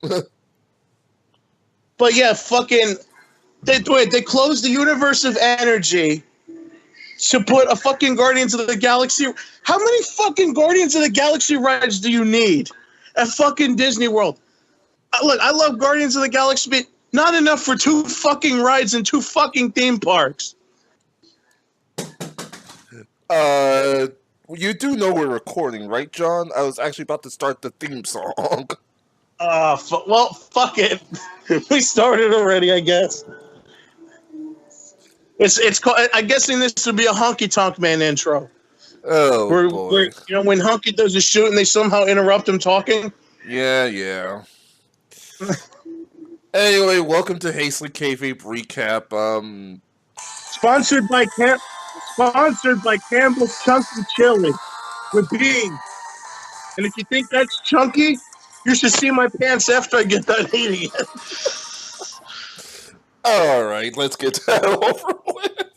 But yeah, fucking they closed the universe of energy to put a fucking Guardians of the Galaxy. How many fucking Guardians of the Galaxy rides do you need at fucking Disney World? Look, I love Guardians of the Galaxy, but not enough for 2 fucking rides and 2 fucking theme parks. You do know we're recording, right, John? I was actually about to start the theme song. Well, fuck it. We started already, I guess. It's called. I'm guessing this would be a Honky Tonk Man intro. Oh, boy. You know, when Honky does a shoot and they somehow interrupt him talking? Yeah. Anyway, welcome to Hastly Kayfabed Recap. Sponsored by Campbell's Chunky Chili with beans. And if you think that's chunky, you should see my pants after I get done eating it. All right, let's get that over with.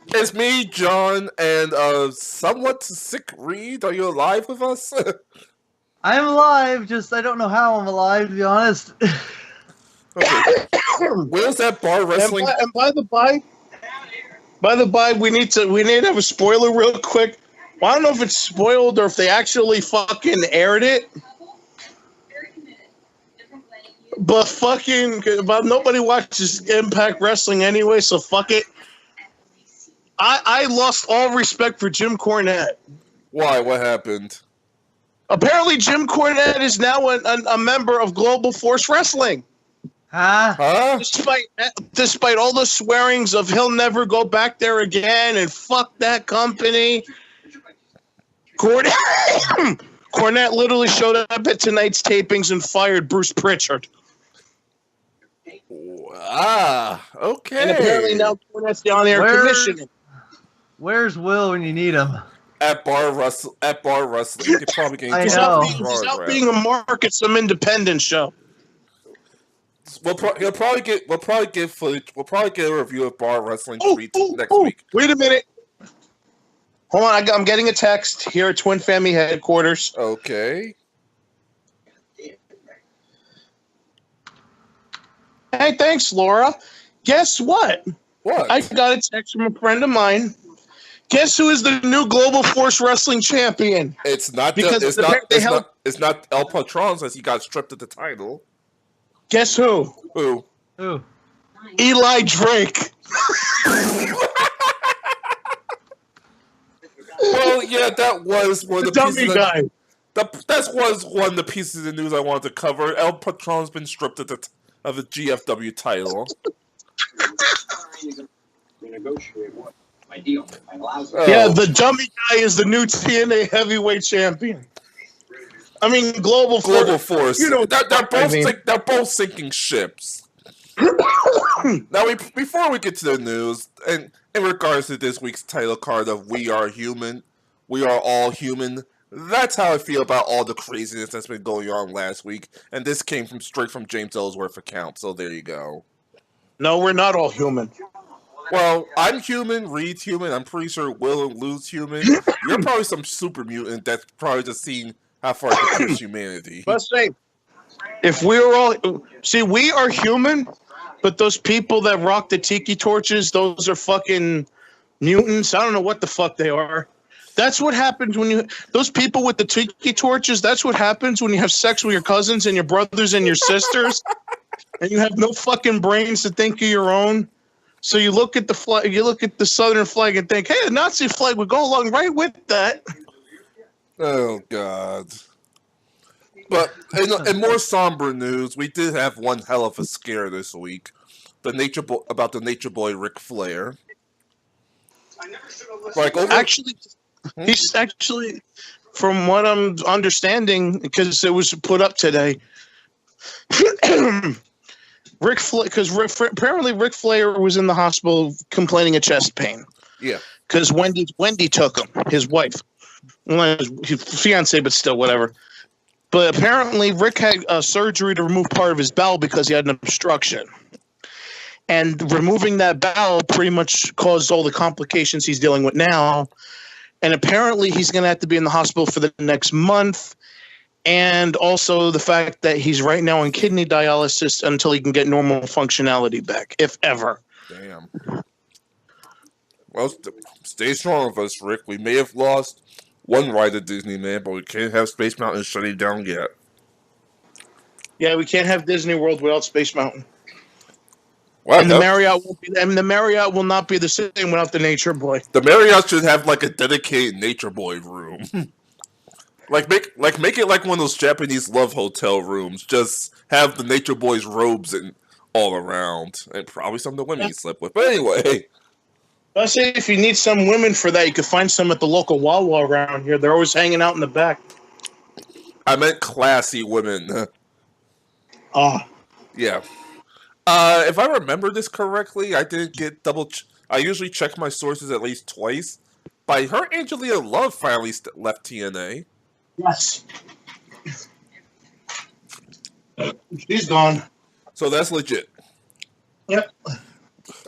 It's me, John, and somewhat sick Reed. Are you alive with us? I'm alive, just I don't know how I'm alive, to be honest. Okay. Where's that bar wrestling? And by the by, we need to have a spoiler real quick. Well, I don't know if it's spoiled or if they actually fucking aired it. But nobody watches Impact Wrestling anyway, so fuck it. I lost all respect for Jim Cornette. Why? What happened? Apparently, Jim Cornette is now a member of Global Force Wrestling. Huh? Despite all the swearings of he'll never go back there again and fuck that company, Cornette literally showed up at tonight's tapings and fired Bruce Pritchard. Okay. And apparently now Cornette's the on-air commissioner. Where's Will when you need him? At bar wrestling, you're probably getting. I know. He's out being a mark at some independent show. We'll probably get footage. We'll probably get a review of bar wrestling next week. Wait a minute. Hold on, I'm getting a text here at Twin Family headquarters. Okay. Hey, thanks, Laura. Guess what? What? I got a text from a friend of mine. Guess who is the new Global Force Wrestling champion? It's not El Patron, since he got stripped of the title. Guess who? Who? Eli Drake. Well, yeah, that was one of the dummy guy. That was one of the pieces of news I wanted to cover. El Patron's been stripped of the GFW title. Yeah, the dummy guy is the new TNA heavyweight champion. I mean, Global Force. You know, they're both sinking ships. Now, before we get to the news, and in regards to this week's title card of "We Are Human," we are all human. That's how I feel about all the craziness that's been going on last week, and this came straight from James Ellsworth account. So there you go. No, we're not all human. Well, I'm human. Reed's human. I'm pretty sure Will and Lou's human. You're probably some super mutant that's probably just seen how far it can push humanity. Let's say, if we were all we are human, but those people that rock the tiki torches, those are fucking mutants. I don't know what the fuck they are. That's what happens when those people with the tiki torches. That's what happens when you have sex with your cousins and your brothers and your sisters, and you have no fucking brains to think of your own. So you look at the flag, you look at the Southern flag, and think, "Hey, the Nazi flag would go along right with that." Oh God! But in more somber news, we did have one hell of a scare this week. About the Nature Boy Ric Flair. He's actually, from what I'm understanding, because it was put up today. Apparently Ric Flair was in the hospital complaining of chest pain. Yeah. Because Wendy took him, his wife. Well, his fiance, but still, whatever. But apparently Rick had surgery to remove part of his bowel because he had an obstruction. And removing that bowel pretty much caused all the complications he's dealing with now. And apparently he's going to have to be in the hospital for the next month. and also the fact that he's right now on kidney dialysis until he can get normal functionality back, if ever. Damn. Well, stay strong with us, Rick. We may have lost one ride at Disneyland, but we can't have Space Mountain shutting down yet. Yeah, we can't have Disney World without Space Mountain. Wow, And the Marriott won't be. And the Marriott will not be the same without the Nature Boy. The Marriott should have like a dedicated Nature Boy room. make it like one of those Japanese love hotel rooms. Just have the Nature Boy's robes and all around, and probably some of the women you slept with. But anyway, I say if you need some women for that, you could find some at the local Wawa around here. They're always hanging out in the back. I meant classy women. Yeah. If I remember this correctly, I didn't get I usually check my sources at least twice. But I heard Angelina Love finally left TNA. Yes. She's gone. So that's legit. Yep.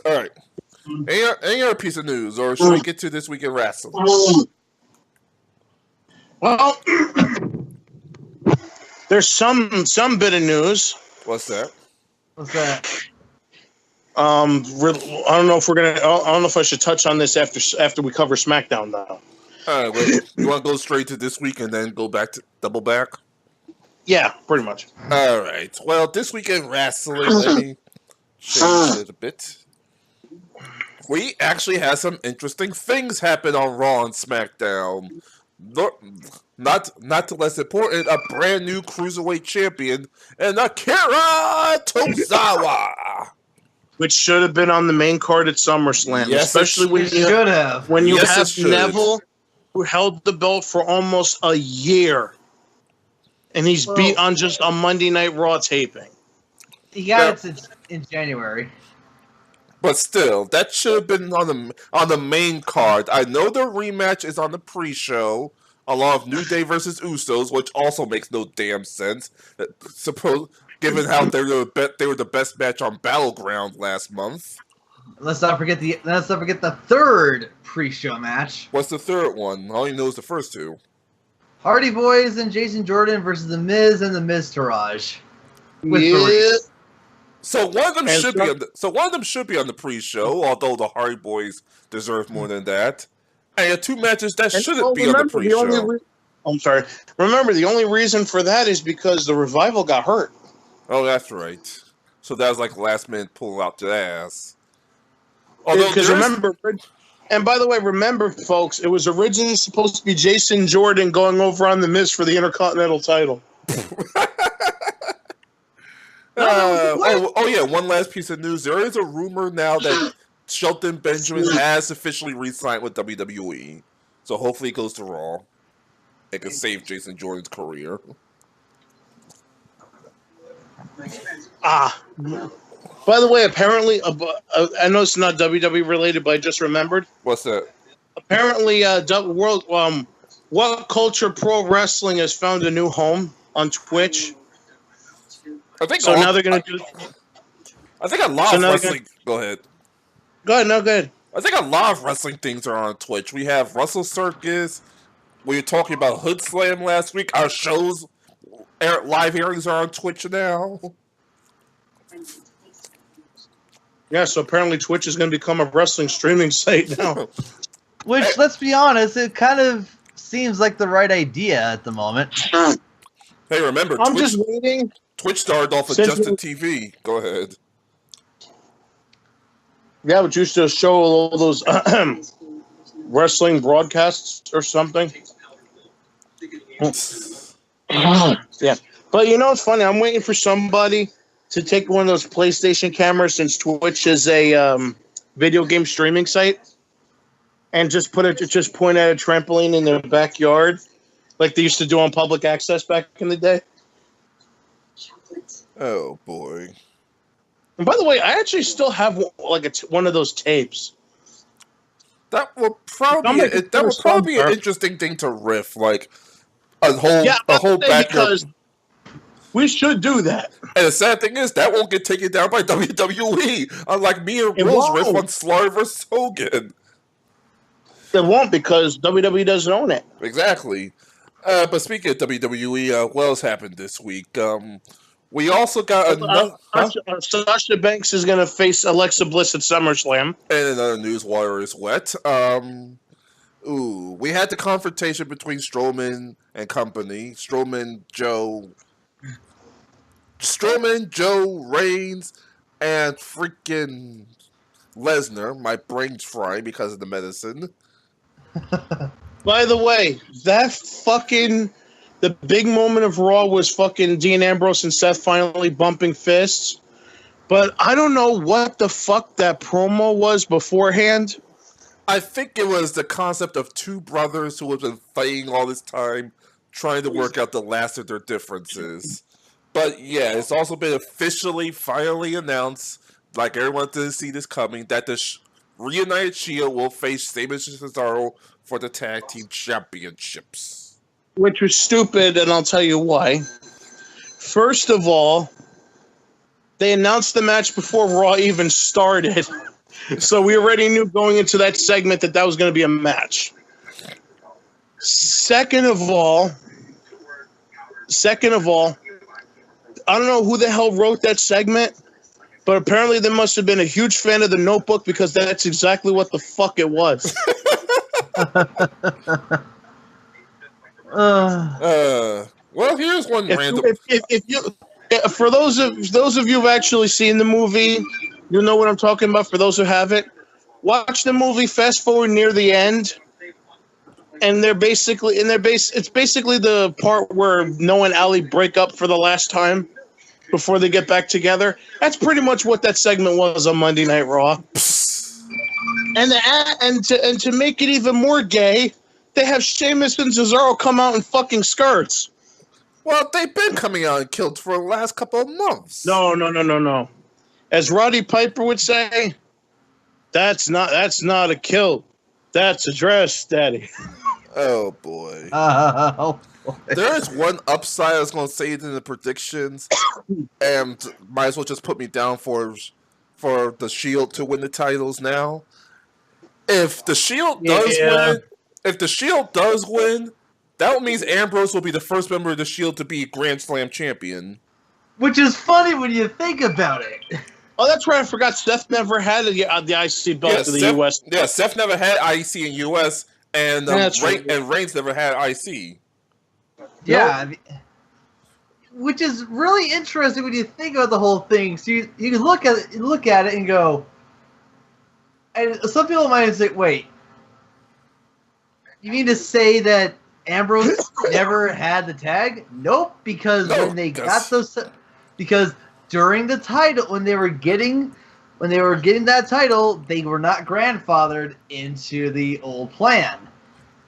All right. Any other piece of news, or should we get to this week in wrestling? Well, there's some bit of news. What's that? What's that? I don't know if I don't know if I should touch on this after we cover SmackDown though. All right, wait. You want to go straight to this week and then go back to double back? Yeah, pretty much. All right. Well, this week in wrestling, let me change it a bit. We actually had some interesting things happen on Raw and SmackDown. Not the less important, a brand new cruiserweight champion, and Akira Tozawa, which should have been on the main card at SummerSlam, yes, especially when you should have. When you yes, have Neville, who held the belt for almost a year, and he's beat on just a Monday Night Raw taping. He got it in January. But still, that should have been on the main card. I know the rematch is on the pre-show, along with New Day versus Usos, which also makes no damn sense. Given how they were the best match on Battleground last month. Let's not forget the third pre-show match. What's the third one? I only know the first two. Hardy Boys and Jason Jordan versus The Miz and The Miz Taraj. So one of them should be on the pre-show, although the Hardy Boys deserve more than that. And two matches that shouldn't be on the pre-show. I'm sorry. Remember, the only reason for that is because the Revival got hurt. Oh, that's right. So that was like last minute pull out the ass. Because remember, and by the way, remember, folks, it was originally supposed to be Jason Jordan going over on The Miz for the Intercontinental title. Yeah, one last piece of news. There is a rumor now that Shelton Benjamin has officially re-signed with WWE. So hopefully it goes to Raw. It can save Jason Jordan's career. By the way, apparently, I know it's not WWE related, but I just remembered. What's that? Apparently, What Culture Pro Wrestling has found a new home on Twitch. Now they're going to do. I think a lot of wrestling. Go ahead. Go ahead. No, go ahead. I think a lot of wrestling things are on Twitch. We have Wrestle Circus. We were talking about Hood Slam last week. Our shows, live airings are on Twitch now. Yeah, so apparently Twitch is going to become a wrestling streaming site now. Which, let's be honest, it kind of seems like the right idea at the moment. Hey, remember, I'm just waiting. Twitch started off with Justin TV. Go ahead. Yeah, but used to show all those wrestling broadcasts or something. Yeah. But you know what's funny? I'm waiting for somebody to take one of those PlayStation cameras, since Twitch is a video game streaming site, and just point at a trampoline in their backyard, like they used to do on public access back in the day. Oh boy! And by the way, I actually still have one of those tapes. That will probably be an interesting thing to riff, like a whole backyard. Because we should do that. And the sad thing is that won't get taken down by WWE, unlike me and Will's riff on Slaughter vs. Hogan. It won't, because WWE doesn't own it. Exactly. But speaking of WWE, what else happened this week? We also got another Sasha Banks is going to face Alexa Bliss at SummerSlam. and another news water is wet. We had the confrontation between Strowman and company. Strowman, Joe Reigns, and freaking Lesnar. My brain's fried because of the medicine. By the way, the big moment of Raw was fucking Dean Ambrose and Seth finally bumping fists. But I don't know what the fuck that promo was beforehand. I think it was the concept of two brothers who have been fighting all this time, trying to work out the last of their differences. But yeah, it's also been finally announced, like everyone didn't see this coming, that the Reunited Shield will face Sheamus and Cesaro for the Tag Team Championships. Which was stupid, and I'll tell you why. First of all, they announced the match before Raw even started. So we already knew going into that segment that was going to be a match. Second of all, I don't know who the hell wrote that segment, but apparently they must have been a huge fan of The Notebook because that's exactly what the fuck it was. Well, here's one random. For those of you who've actually seen the movie, you know what I'm talking about. For those who haven't, watch the movie. Fast forward near the end, and it's basically the part where Noah and Ali break up for the last time before they get back together. That's pretty much what that segment was on Monday Night Raw. And to make it even more gay, they have Sheamus and Cesaro come out in fucking skirts. Well, they've been coming out and killed for the last couple of months. No. As Roddy Piper would say, that's not a kill. That's a dress, Daddy. Oh boy. There is one upside I was going to say it in the predictions, and might as well just put me down for the Shield to win the titles now. If the Shield does win, that means Ambrose will be the first member of the Shield to be Grand Slam champion. Which is funny when you think about it. Oh, that's right. I forgot. Seth never had the IC belt in the U.S. Yeah, Seth never had IC in U.S. and Reigns never had IC. Yeah, nope. Which is really interesting when you think about the whole thing. So you can look at it and go, and some people might say, "Wait, you mean to say that Ambrose never had the tag?" Nope, because when they got those, because during the title, when they were getting that title, they were not grandfathered into the old plan.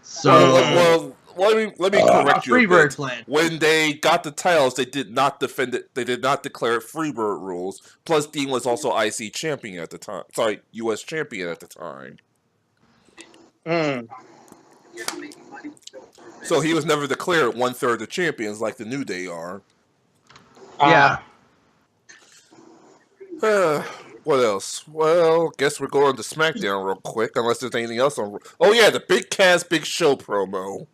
So, let me correct you. Freebird plan. When they got the titles, they did not defend it. They did not declare it Freebird rules. Plus, Dean was also IC champion at the time. Sorry, U.S. champion at the time. So he was never declared 1/3 of the champions like the New Day are. Yeah. What else? Well, guess we're going to SmackDown real quick, unless there's anything else on. Oh yeah, the Big Cass Big Show promo.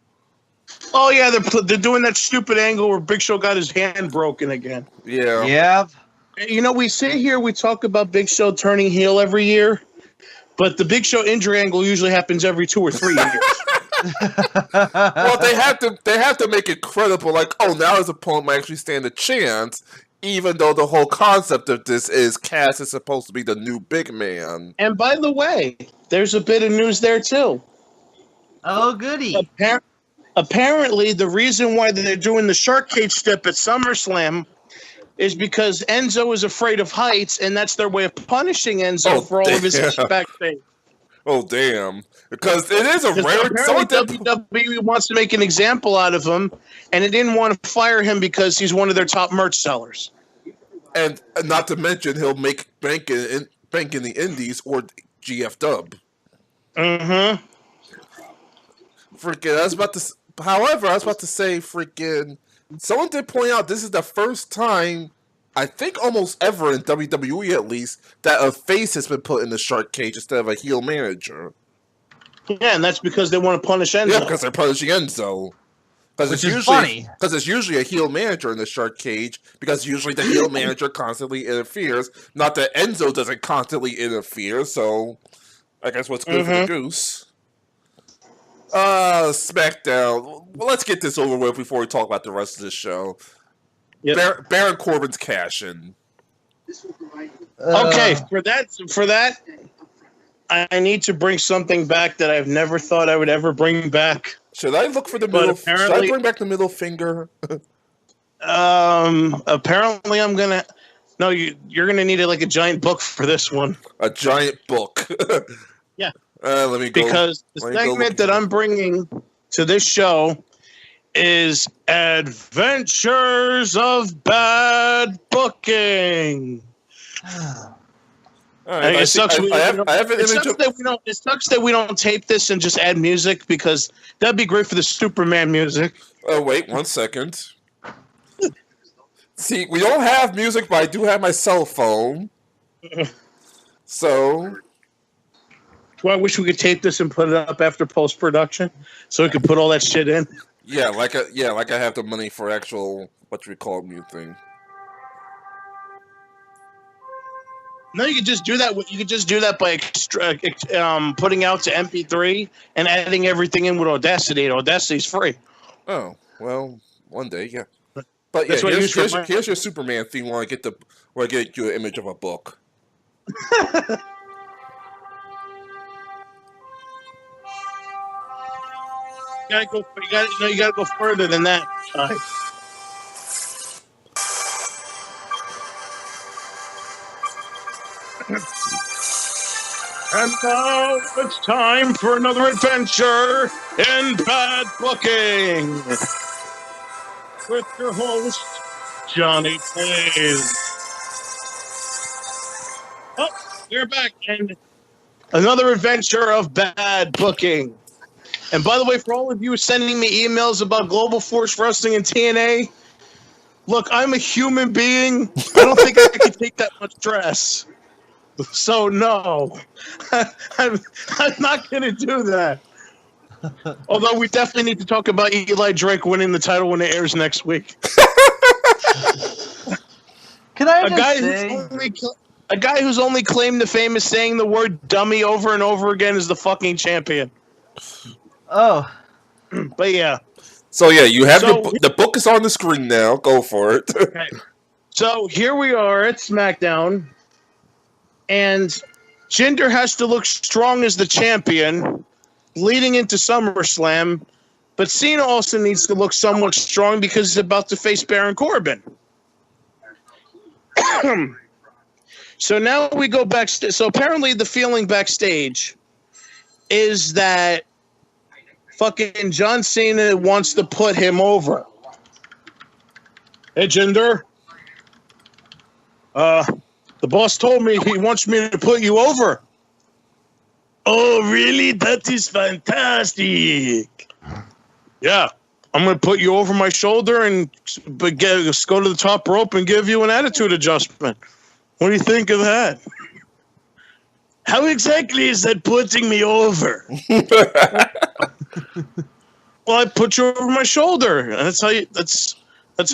Oh yeah, they're doing that stupid angle where Big Show got his hand broken again. Yeah. Yeah. You know, we sit here, we talk about Big Show turning heel every year, but the Big Show injury angle usually happens every 2 or 3 years. Well, they have to make it credible. Like, oh, now his opponent might actually stand a chance, even though the whole concept of this is Cass is supposed to be the new big man. And by the way, there's a bit of news there too. Oh, goody. Apparently, the reason why they're doing the shark cage step at SummerSlam is because Enzo is afraid of heights, and that's their way of punishing Enzo for all of his backstage. Oh, damn. Because it is a rare... WWE wants to make an example out of him, and it didn't want to fire him because he's one of their top merch sellers. And not to mention, he'll make bank in the Indies or GF Dub. Mm-hmm. Freaking, I was about to say, freaking, someone did point out this is the first time, I think almost ever in WWE at least, that a face has been put in the shark cage instead of a heel manager. Yeah, and that's because they want to punish Enzo. Yeah, because they're punishing Enzo. Which is funny. Because it's usually a heel manager in the shark cage, because usually the heel manager constantly interferes. Not that Enzo doesn't constantly interfere, so I guess what's good for the goose. SmackDown. Well, let's get this over with before we talk about the rest of the show. Yep. Baron Corbin's cash-in. Okay, for that, I need to bring something back that I've never thought I would ever bring back. Should I look for the middle? Should I bring back the middle finger? Apparently I'm gonna. No, you're gonna need like a giant book for this one. A giant book. Yeah. Let me go. Because the segment that I'm bringing to this show is Adventures of Bad Booking. Right, it sucks that we don't tape this and just add music, because that'd be great for the Superman music. Oh, wait 1 second. See, we don't have music, but I do have my cell phone. So, well, I wish we could tape this and put it up after post production, so we could put all that shit in. Yeah, like I have the money for actual mute thing. No, you could just do that. You could just do that by putting out to MP3 and adding everything in with Audacity. And Audacity's free. Oh well, one day, yeah. But yeah, here's your Superman theme. Where I get you an image of a book. You gotta go further than that. And now it's time for another adventure in Bad Booking with your host, Johnny Plays. Oh, we're back, and another adventure of Bad Booking. And by the way, for all of you sending me emails about Global Force Wrestling and TNA, look, I'm a human being. I don't think I can take that much stress. So no, I'm not going to do that. Although we definitely need to talk about Eli Drake winning the title when it airs next week. Can I just say... A guy who's only claimed to fame is saying the word dummy over and over again is the fucking champion. Oh. But yeah. So yeah, you have the book is on the screen now. Go for it. Okay. So here we are at SmackDown. And Jinder has to look strong as the champion leading into SummerSlam. But Cena also needs to look somewhat strong because he's about to face Baron Corbin. So now we go backstage. So apparently the feeling backstage is that fucking John Cena wants to put him over. Hey, Jinder. The boss told me he wants me to put you over. Oh, really? That is fantastic. Yeah. I'm going to put you over my shoulder and go to the top rope and give you an attitude adjustment. What do you think of that? How exactly is that putting me over? Well, I put you over my shoulder. And that's how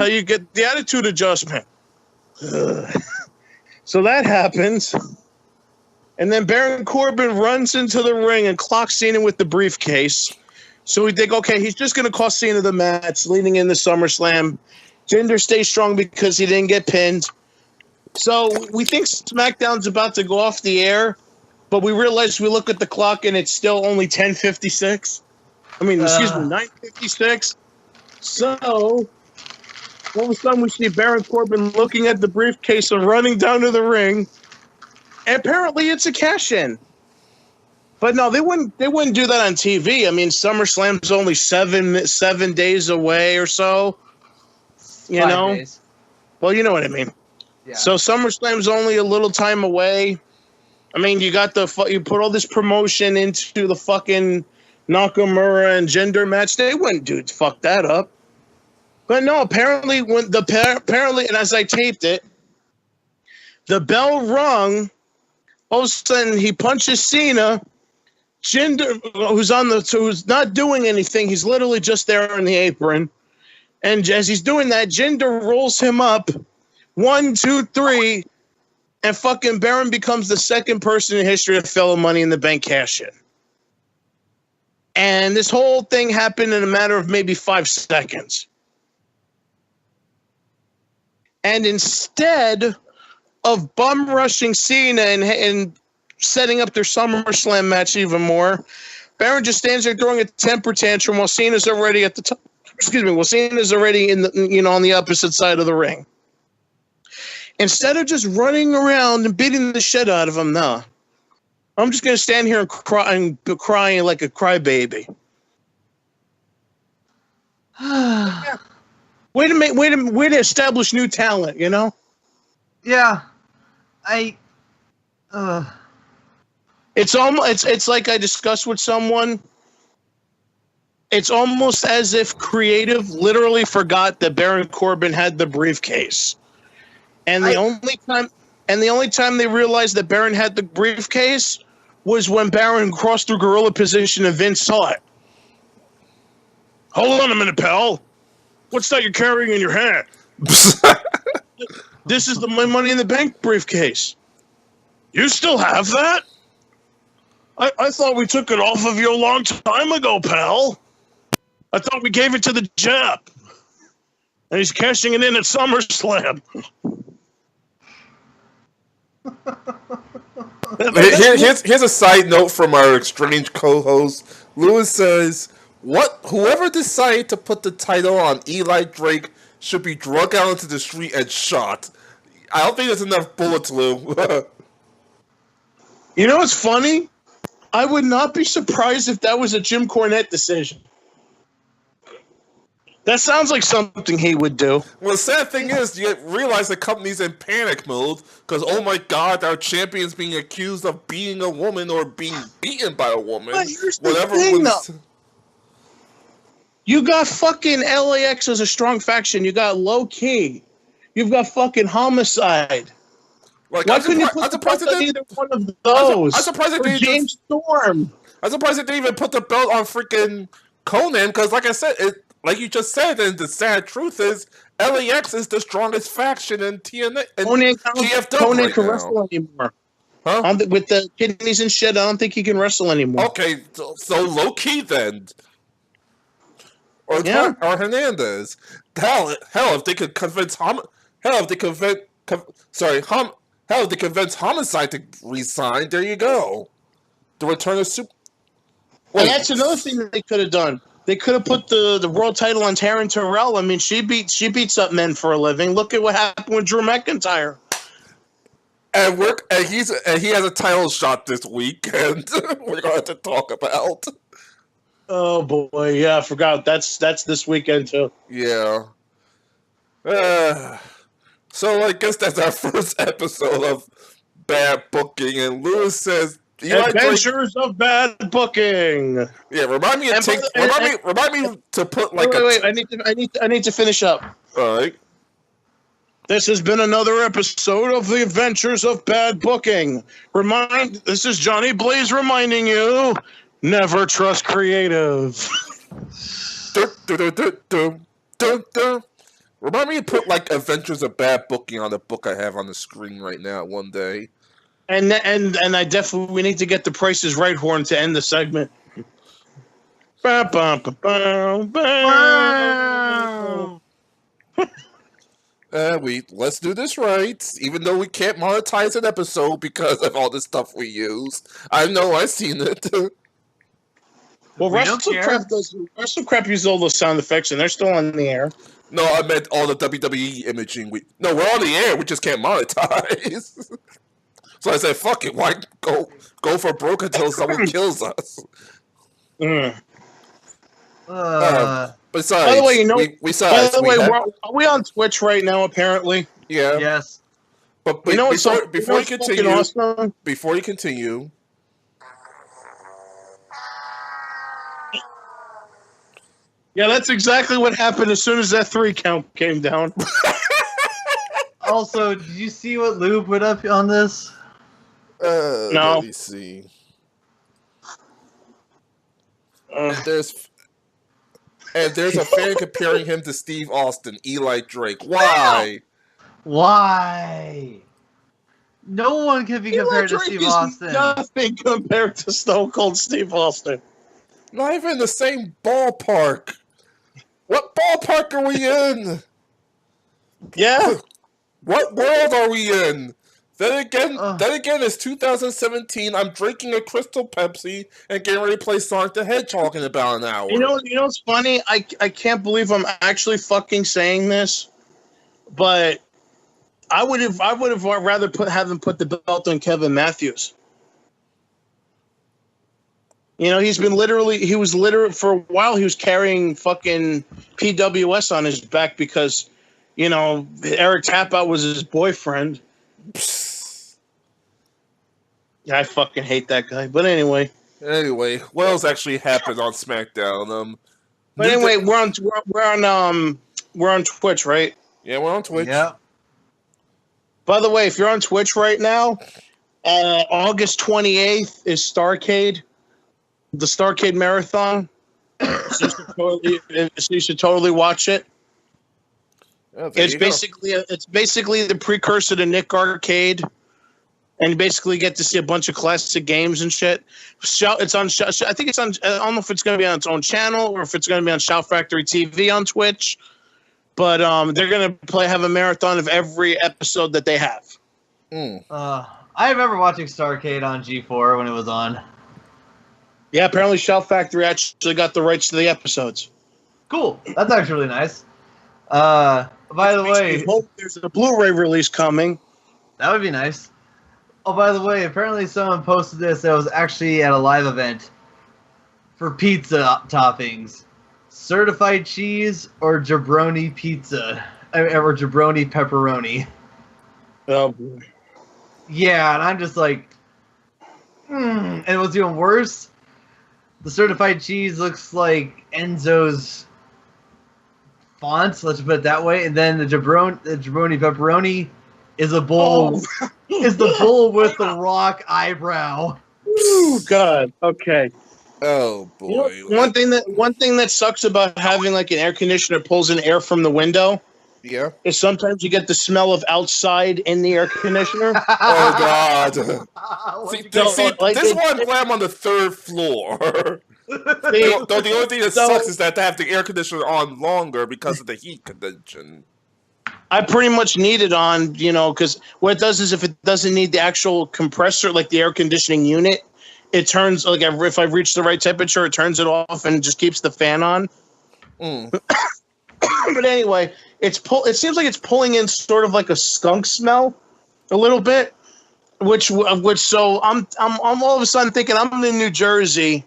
you get the attitude adjustment. So that happens. And then Baron Corbin runs into the ring and clocks Cena with the briefcase. So we think, okay, he's just going to cost Cena the match leading into SummerSlam. Jinder stays strong because he didn't get pinned. So we think SmackDown's about to go off the air, but we realize we look at the clock and it's still only 10:56. I mean, excuse me, 9:56. So all of a sudden we see Baron Corbin looking at the briefcase and running down to the ring. And apparently it's a cash-in. But no, they wouldn't do that on TV. I mean, SummerSlam's only seven days away or so. You 5 know? days. Well, you know what I mean. Yeah. So SummerSlam's only a little time away. I mean, you put all this promotion into the fucking Nakamura and Jinder match. They wouldn't fuck that up. But no, apparently and as I taped it, the bell rung. All of a sudden he punches Cena. Jinder, who's not doing anything, he's literally just there in the apron. And as he's doing that, Jinder rolls him up. 1, 2, 3. And fucking Baron becomes the second person in history to fill a Money in the Bank cash-in. And this whole thing happened in a matter of maybe 5 seconds. And instead of bum rushing Cena and setting up their SummerSlam match even more, Baron just stands there throwing a temper tantrum while Cena's already at the top. While Cena's already in the on the opposite side of the ring. Instead of just running around and beating the shit out of him, no. I'm just gonna stand here and crying like a crybaby. Way to establish new talent, you know? Yeah. It's almost it's like I discussed with someone. It's almost as if creative literally forgot that Baron Corbin had the briefcase. And the only time they realized that Baron had the briefcase was when Baron crossed through gorilla position and Vince saw it. Hold on a minute, pal. What's that you're carrying in your hand? This is my Money in the Bank briefcase. You still have that? I thought we took it off of you a long time ago, pal. I thought we gave it to the Jap. And he's cashing it in at SummerSlam. Here's a side note from our strange co-host. Lewis says, whoever decided to put the title on Eli Drake should be drug out into the street and shot. I don't think there's enough bullets, Lou. You know what's funny? I would not be surprised if that was a Jim Cornette decision. That sounds like something he would do. Well, the sad thing is, you realize the company's in panic mode because, oh my God, our champion's being accused of being a woman or being beaten by a woman. But here's the thing, though. You got fucking LAX as a strong faction. You got Low Key. You've got fucking Homicide. Like, why couldn't you put the belt on either one of those? I'm surprised they didn't James Storm. I'm surprised they didn't even put the belt on freaking Conan because, like I said, like you just said, and the sad truth is, LAX is the strongest faction in TNA and GFW Conan right can now. wrestle anymore. Huh? With the kidneys and shit, I don't think he can wrestle anymore. Okay, so Low Key then. Or Hernandez. Hell, if they could convince if they convince Homicide to resign, there you go. The return of Super. And that's another thing that they could have done. They could have put the world title on Taryn Terrell. I mean, she beats up men for a living. Look at what happened with Drew McIntyre. And he has a title shot this week, and we're going to have to talk about. Oh boy, yeah, I forgot. That's this weekend too. Yeah. So I guess that's our first episode of Bad Booking, and Lewis says Adventures of Bad Booking. Yeah, remind me to put like wait. I need to finish up. All right. This has been another episode of The Adventures of Bad Booking. This is Johnny Blaze reminding you, never trust creative. Remind me to put like Adventures of Bad Booking on the book I have on the screen right now one day. And I definitely we need to get the Price is Right horn to end the segment. Let's do this right, even though we can't monetize an episode because of all the stuff we use. I know, I've seen it. Well, WrestleCrap uses all those sound effects, and they're still on the air. No, I meant all the WWE imaging. We're on the air. We just can't monetize. So I said, "Fuck it. Why go for broke until someone kills us?" Besides, by the way, are we on Twitch right now? Apparently, yeah. Yes. But before you continue. Yeah, that's exactly what happened as soon as that 3 count came down. Also, did you see what Lou put up on this? No. Let me see. And there's a fan comparing him to Steve Austin, Eli Drake. Why? Why? No one can be compared to Steve Austin. Nothing compared to Stone Cold Steve Austin. Not even the same ballpark. What ballpark are we in? Yeah. What world are we in? Then again, it's 2017. I'm drinking a Crystal Pepsi and getting ready to play Sonic the Hedgehog in about an hour. You know what's funny? I can't believe I'm actually fucking saying this, but I would have rather have them put the belt on Kevin Matthews. You know, he was literally for a while he was carrying fucking PWS on his back because, you know, Eric Tapout was his boyfriend. Yeah, I fucking hate that guy. But anyway, what else actually happened on SmackDown? But anyway, we're on Twitch, right? Yeah, we're on Twitch. Yeah. By the way, if you're on Twitch right now, August 28th is Starrcade, the Starrcade Marathon. So you should totally watch it. Oh, it's basically the precursor to Nick Arcade, and you basically get to see a bunch of classic games and shit. It's on. I think it's on. I don't know if it's going to be on its own channel or if it's going to be on Shout Factory TV on Twitch. But they're going to have a marathon of every episode that they have. I remember watching Starrcade on G4 when it was on. Yeah, apparently Shout Factory actually got the rights to the episodes. Cool. That's actually really nice. By the way, there's a Blu-ray release coming. That would be nice. Oh, by the way, apparently someone posted this that was actually at a live event for pizza toppings. Certified cheese or jabroni pizza. Or jabroni pepperoni. Oh, boy. Yeah, and I'm just like, And it was even worse. The certified cheese looks like Enzo's font, let's put it that way. And then the jabroni pepperoni is a bull. Is the bull with the rock eyebrow. Oh, God. Okay. Oh boy! You know, one thing that sucks about having like an air conditioner that pulls in air from the window, is sometimes you get the smell of outside in the air conditioner. Oh God! This one I'm on the third floor. The only thing that sucks is that they have the air conditioner on longer because of the heat convention. I pretty much need it on, you know, because what it does is if it doesn't need the actual compressor, like the air conditioning unit. It turns, like, if I reach the right temperature, it turns it off and just keeps the fan on. But anyway, it seems like it's pulling in sort of like a skunk smell, a little bit. So I'm all of a sudden thinking I'm in New Jersey,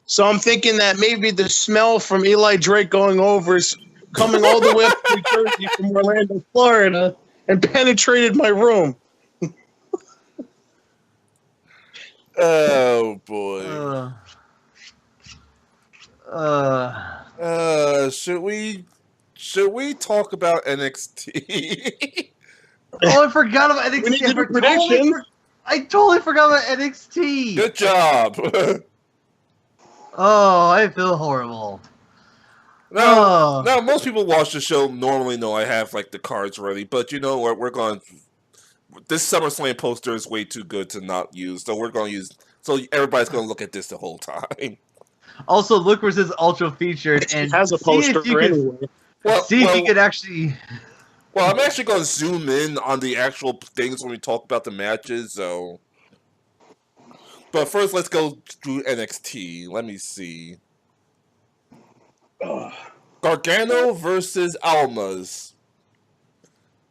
so I'm thinking that maybe the smell from Eli Drake going over is coming all the way up to New Jersey from Orlando, Florida, and penetrated my room. Oh boy. Should we talk about NXT? Oh, I forgot about NXT. We need to do predictions. I totally forgot about NXT. Good job. Oh, I feel horrible. Now, most people watch the show normally know I have like the cards ready, but you know what? We're going. This SummerSlam poster is way too good to not use, so we're going to use. So everybody's going to look at this the whole time. Also, look where this ultra featured and has a poster anyway. If you could actually. Well, I'm actually going to zoom in on the actual things when we talk about the matches. So, but first, let's go through NXT. Let me see. Gargano versus Almas.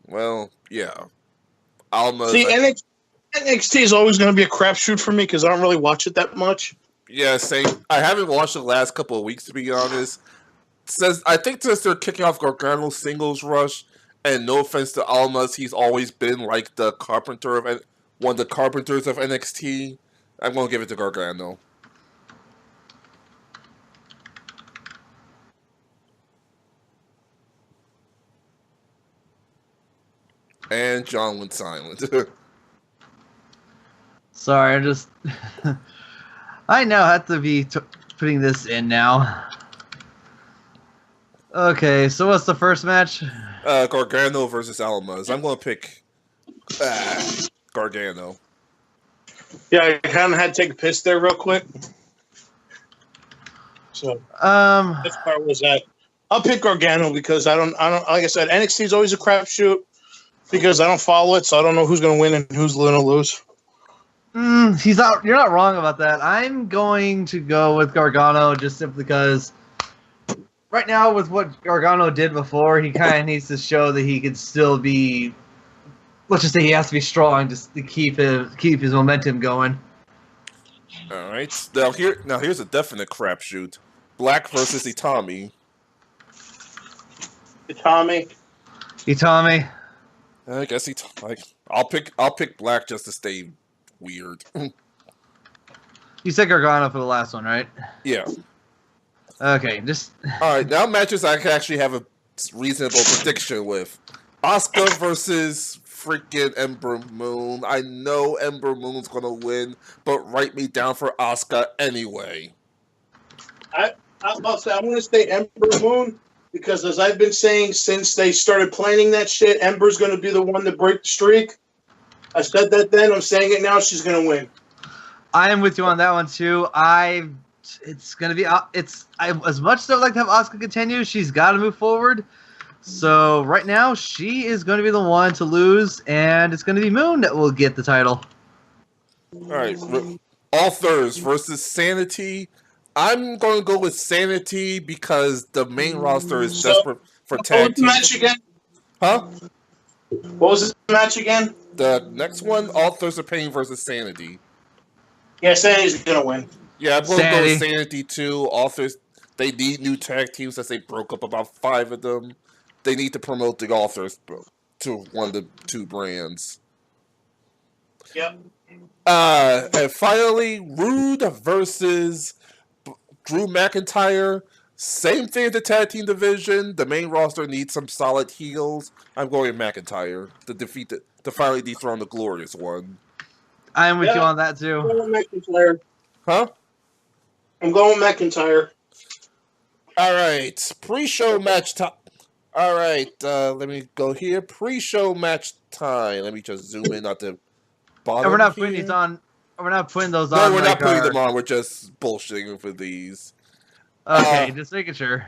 Well, yeah. Almas. See, NXT is always going to be a crapshoot for me because I don't really watch it that much. Yeah, same. I haven't watched the last couple of weeks, to be honest. I think since they're kicking off Gargano's singles rush, and no offense to Almas, he's always been like the carpenter of one of the carpenters of NXT. I'm going to give it to Gargano. And John went silent. Sorry, I just. I now have to be putting this in now. Okay, so what's the first match? Gargano versus Almas. I'm going to pick Gargano. Yeah, I kind of had to take a piss there real quick. So that's where I was at. I'll pick Gargano because I don't. Like I said, NXT is always a crapshoot because I don't follow it, so I don't know who's going to win and who's going to lose. He's not. You're not wrong about that. I'm going to go with Gargano just simply because right now, with what Gargano did before, he kind of needs to show that he can still be. Let's just say he has to be strong just to keep his momentum going. All right. Now here's a definite crapshoot. Black versus Itami. Itami. I guess I'll pick Black just to stay weird. You said Gargano for the last one, right? Yeah. Okay, just... Alright, now matches I can actually have a reasonable prediction with. Asuka versus freaking Ember Moon. I know Ember Moon's gonna win, but write me down for Asuka anyway. I'm going to say Ember Moon because, as I've been saying since they started planning that shit, Ember's going to be the one to break the streak. I said that then. I'm saying it now. She's going to win. I am with you on that one too. It's going to be as much as I'd like to have Asuka continue, she's got to move forward. So right now, she is going to be the one to lose, and it's going to be Moon that will get the title. All right, Authors versus Sanity. I'm going to go with Sanity because the main roster is desperate for tag team. What was the match again? Huh? What was the match again? The next one, Authors of Pain versus Sanity. Yeah, Sanity's going to win. Yeah, I'm going to go with Sanity too. Authors, they need new tag teams as they broke up about 5 of them. They need to promote the Authors to one of the 2 brands. Yep. And finally, Rude versus Drew McIntyre. Same thing as the tag team division. The main roster needs some solid heels. I'm going McIntyre to finally dethrone the Glorious One. I am with you on that too. I'm going McIntyre. Huh? I'm going McIntyre. All right, pre-show match time. All right, let me go here. Pre-show match time. Let me just zoom in at the bottom. And we're not putting these on. We're not putting those on. No, we're not putting them on. We're just bullshitting for these. Okay, just making sure.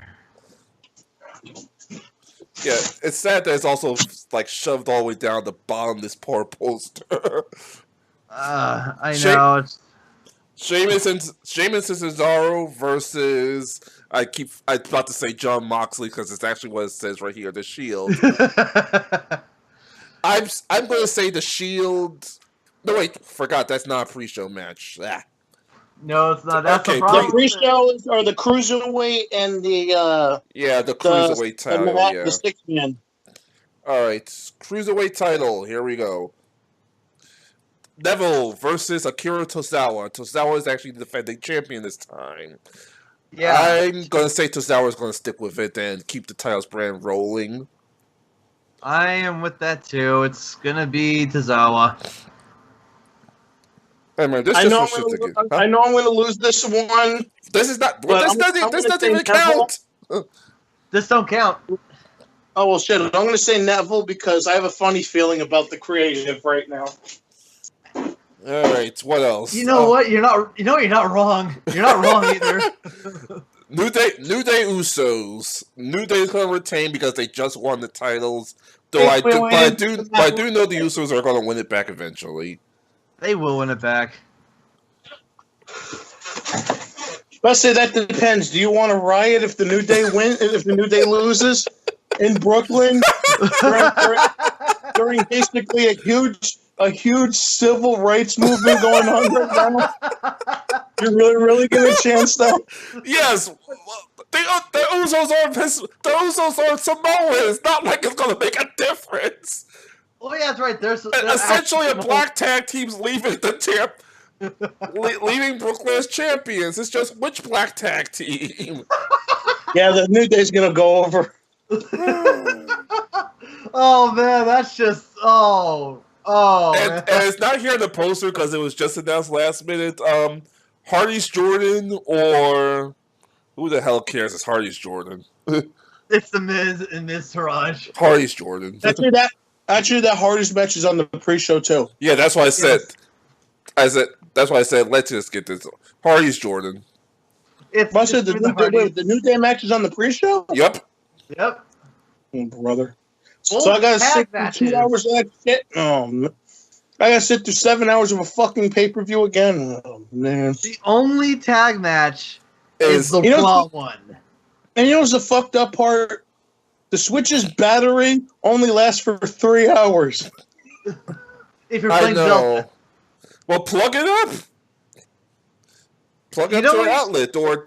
Yeah, it's sad that it's also like shoved all the way down the bottom of this poor poster. I know. Sheamus and Cesaro versus I'm about to say John Moxley because it's actually what it says right here, the Shield. I'm going to say the Shield. No wait, forgot that's not a pre-show match. No, it's not. That's okay, the problem. The pre-show are the cruiserweight and the the cruiserweight title. The 6-man. All right, cruiserweight title. Here we go. Neville versus Akira Tozawa. Tozawa is actually the defending champion this time. Yeah, I'm gonna say Tozawa is gonna stick with it and keep the titles brand rolling. I am with that too. It's gonna be Tozawa. Hey man, I know I'm going to lose this one. This is not. This doesn't even count. This don't count. Oh well, shit! I'm going to say Neville because I have a funny feeling about the creative right now. All right, what else? You know what? You're not. You know you're not wrong. You're not wrong either. New Day Usos. New Day's gonna retain because they just won the titles. Though I do know the Usos are gonna win it back eventually. They will win it back. I say that depends. Do you want to riot if the New Day if the New Day loses in Brooklyn during basically a huge civil rights movement going on right now? You're really gonna chance that? Yes. The Usos are Samoans. It's not like it's gonna make a difference. Oh yeah, that's right. There's essentially a black tag team's leaving the leaving Brooklyn as champions. It's just which black tag team? Yeah, the New Day's gonna go over. Oh man, that's just and it's not here in the poster because it was just announced last minute. Hardy's Jordan or who the hell cares? It's Hardy's Jordan. It's the Miz and Miz Taraj. Hardy's Jordan. Actually, that Hardy's match is on the pre-show too. Yeah, that's why I said. Yes. That's why I said let's just get this. Hardy's Jordan. It's The New Day match is on the pre-show. Yep. Yep. Oh, brother. Both So I gotta tag sit through matches. 2 hours of that shit. Oh, man. I gotta sit through 7 hours of a fucking pay-per-view again. Oh man. The only tag match is the Raw one. And you know what's the fucked up part? The Switch's battery only lasts for 3 hours. If you're playing Zelda. Well, plug it up. Plug it to an outlet or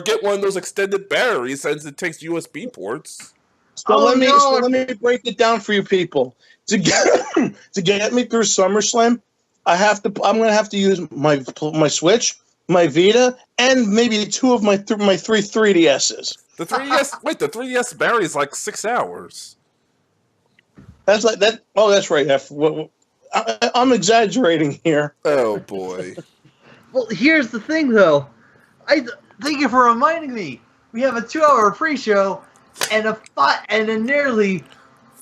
get one of those extended batteries since it takes USB ports. So let me break it down for you people. To get me through SummerSlam, I'm gonna have to use my Switch, my Vita, and maybe two of my three 3DSs. The 3DS battery is like 6 hours. That's like that. Oh, that's right. I'm exaggerating here. Oh boy. Well, here's the thing, though. Thank you for reminding me. We have a 2-hour pre-show and a nearly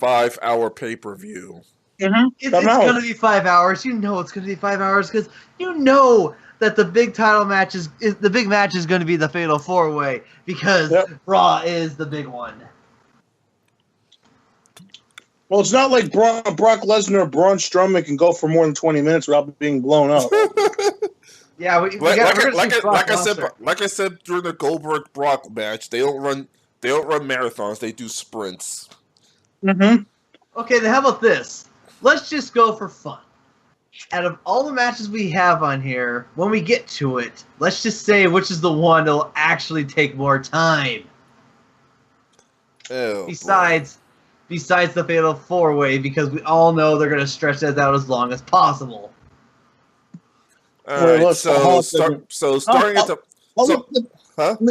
5-hour pay-per-view. Mm-hmm. It's going to be 5 hours. You know it's going to be 5 hours because you know that the big title match is going to be the Fatal 4-Way because Raw is the big one. Well, it's not like Brock Lesnar or Braun Strowman can go for more than 20 minutes without being blown up. Yeah, like I said during the Goldberg Brock match, they don't run marathons. They do sprints. Mm-hmm. Okay, then how about this? Let's just go for fun. Out of all the matches we have on here, when we get to it, let's just say which is the one that'll actually take more time. Oh, besides the Fatal 4-Way, because we all know they're going to stretch that out as long as possible. All right, starting at the... Huh? I'm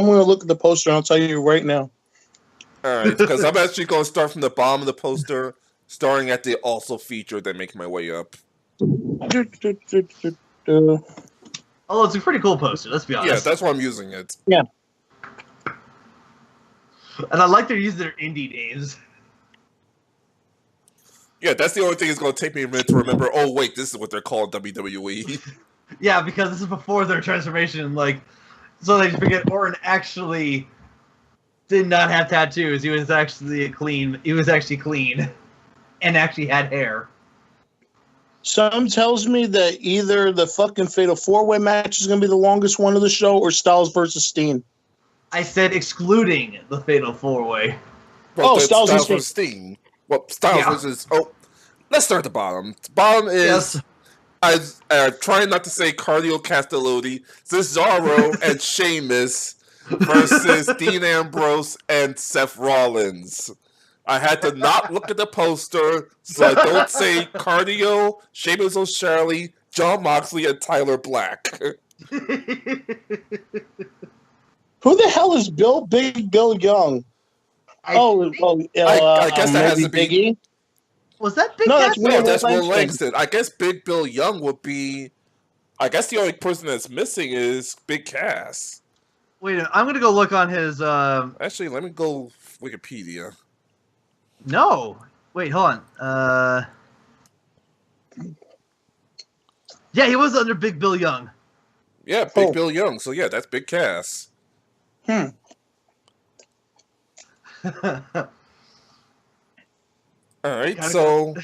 going to look at the poster and I'll tell you right now. All right, because I'm actually going to start from the bottom of the poster, starting at the also featured, then make my way up. Oh, it's a pretty cool poster, let's be honest. Yeah, that's why I'm using it. Yeah. And I like they're using their indie names. Yeah, that's the only thing that's going to take me a minute to remember, oh, wait, this is what they're called WWE. Yeah, because this is before their transformation, so they forget Orton actually did not have tattoos. He was actually clean, and actually had hair. Some tells me that either the fucking Fatal 4-Way match is going to be the longest one of the show or Styles versus Steen. I said excluding the Fatal 4-Way. Well, Styles versus Steen. Well, Styles versus... Oh, let's start at the bottom. The bottom is... Yes. I'm trying not to say Cardio Castellotti, Cesaro, and Sheamus versus Dean Ambrose and Seth Rollins. I had to not look at the poster so I don't say Cardio, Sheamus O'Shirley, Jon Moxley, and Tyler Black. Who the hell is Big Bill Young? I guess that has to be Biggie. Was that Big? No, that's Will Langston. I guess Big Bill Young would be. I guess the only person that's missing is Big Cass. Wait, I'm gonna go look on his. Actually, let me go Wikipedia. No, wait, hold on. Yeah, he was under Big Bill Young. Yeah, Big Bill Young. So yeah, that's Big Cass. All right, so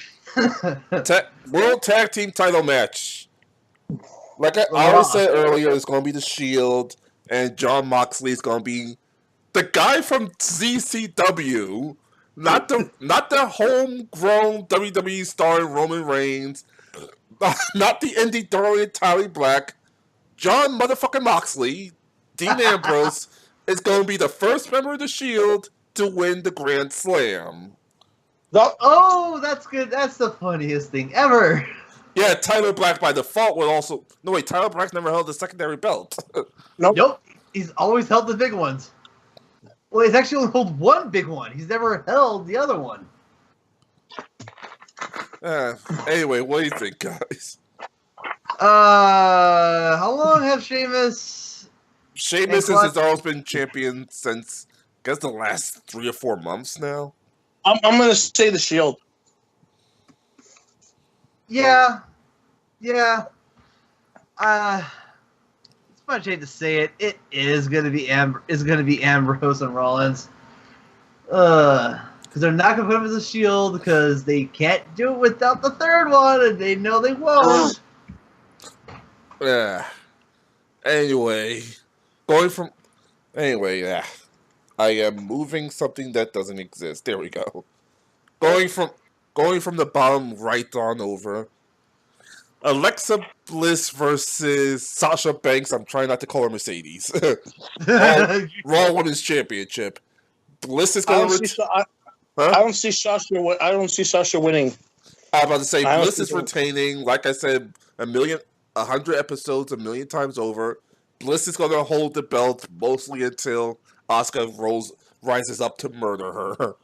World Tag Team Title match. Like I already said earlier, it's going to be the Shield, and Jon Moxley is going to be the guy from ZCW, not the homegrown WWE star Roman Reigns, not the indie darling Tyler Black. Jon motherfucking Moxley, Dean Ambrose, is going to be the first member of the Shield to win the Grand Slam. Oh, that's good. That's the funniest thing ever. Yeah, Tyler Black by default would also... No, wait, Tyler Black's never held the secondary belt. Nope. He's always held the big ones. Well, he's actually only held one big one. He's never held the other one. Anyway, what do you think, guys? How long have Sheamus has always been champion since, I guess, the last 3 or 4 months now. I'm going to say the Shield. Yeah. It's much hate to say it. It is going to be Ambrose and Rollins. Because they're not going to put him as a Shield because they can't do it without the third one, and they know they won't. Anyway, I am moving something that doesn't exist. There we go. Going from the bottom right on over. Alexa Bliss versus Sasha Banks. I'm trying not to call her Mercedes. Raw Women's Championship. Bliss is going to. I don't see Sasha winning. I'm about to say Bliss is retaining. Like I said, 100 episodes, 1,000,000 times over. Bliss is going to hold the belt mostly until Asuka rises up to murder her.